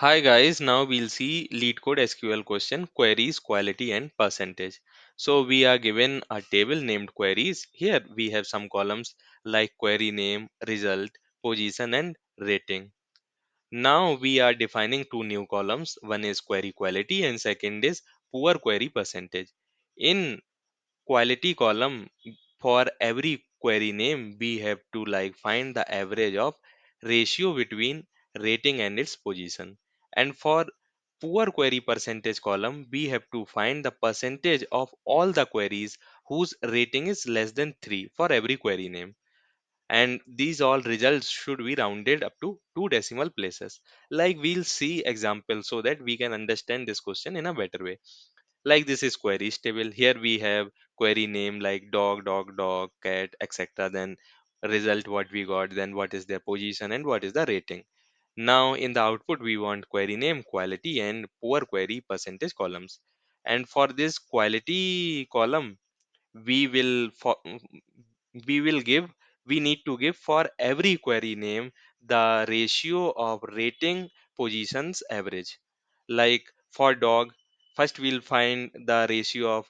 Hi guys, now we'll see Leetcode SQL question queries, quality and percentage. So we are given a table named queries. Here we have some columns like query name, result, position and rating. Now we are defining two new columns. One is query quality and second is poor query percentage. In quality column, for every query name we have to find the average of ratio between rating and its position, and for poor query percentage column we have to find the percentage of all the queries whose rating is less than 3 for every query name, and these all results should be rounded up to two decimal places. We'll see examples so that we can understand this question in a better way. Like this is queries table. Here we have query name like dog, cat, etc. Then result what we got, then what is their position and what is the rating. Now in the output we want query name, quality and poor query percentage columns. And for this quality column we will for we will give we need to give for every query name the ratio of rating positions average. Like for dog, first we'll find the ratio of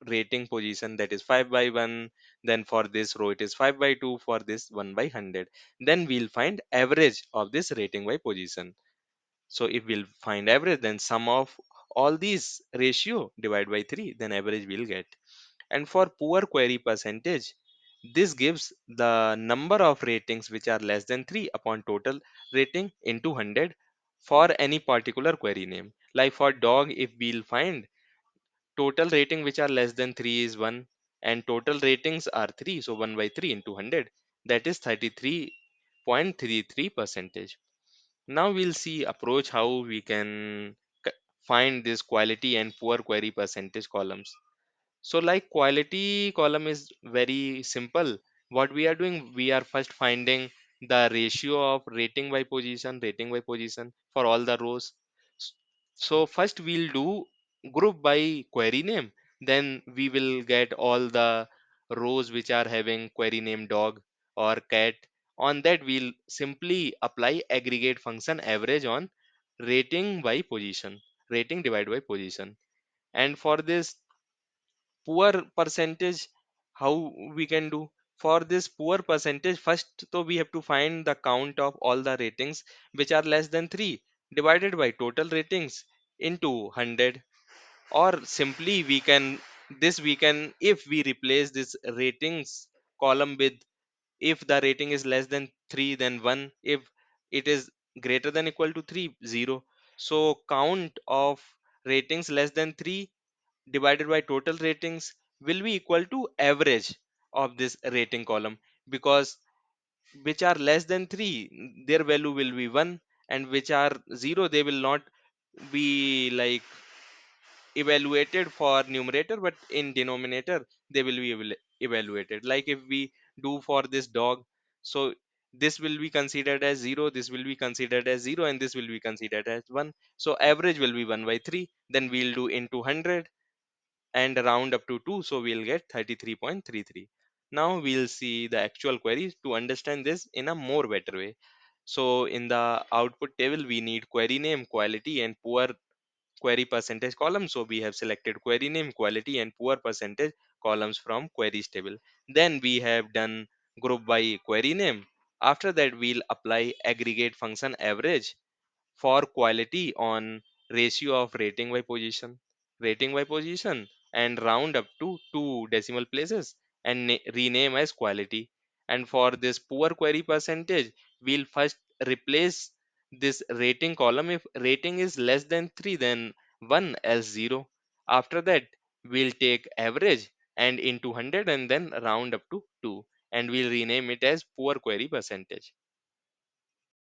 rating position, that is 5 by 1. Then for this row it is 5 by 2, for this 1 by 100. Then we'll find average of this rating by position. So if we'll find average, then sum of all these ratio divide by 3, then average we'll get. And for poor query percentage, this gives the number of ratings which are less than 3 upon total rating into 100 for any particular query name. Like for dog, if we'll find total rating which are less than 3 is 1 and total ratings are 3, so 1 by 3 into 100, that is 33.33 percentage. Now we'll see approach how we can find this quality and poor query percentage columns. So like quality column is very simple. What we are doing, we are first finding the ratio of rating by position for all the rows. S- So first we'll do group by query name. Then we will get all the rows which are having query name dog or cat. On that we'll simply apply aggregate function average on rating by position, rating divided by position. And for this poor percentage, how we can do? For this poor percentage, first so we have to find the count of all the ratings which are less than 3 divided by total ratings into 100. Or simply we can, this we can, if we replace this ratings column with, if the rating is less than 3 then 1, if it is greater than equal to 3, 0. So count of ratings less than 3 divided by total ratings will be equal to average of this rating column, because which are less than 3 their value will be 1, and which are 0 they will not be evaluated for numerator, but in denominator they will be evaluated. Like if we do for this dog, so this will be considered as 0, this will be considered as 0, and this will be considered as 1. So average will be 1 by 3. Then we'll do into 100 and round up to 2, so we'll get 33.33. Now we'll see the actual queries to understand this in a more better way. So in the output table we need query name, quality and poor query percentage column. So we have selected query name, quality and poor percentage columns from queries table. Then we have done group by query name. After that we'll apply aggregate function average for quality on ratio of rating by position, and round up to two decimal places and rename as quality. And for this poor query percentage, we'll first replace this rating column. If rating is less than 3, then 1, else 0. After that we'll take average and into 100 and then round up to 2, and we'll rename it as poor query percentage.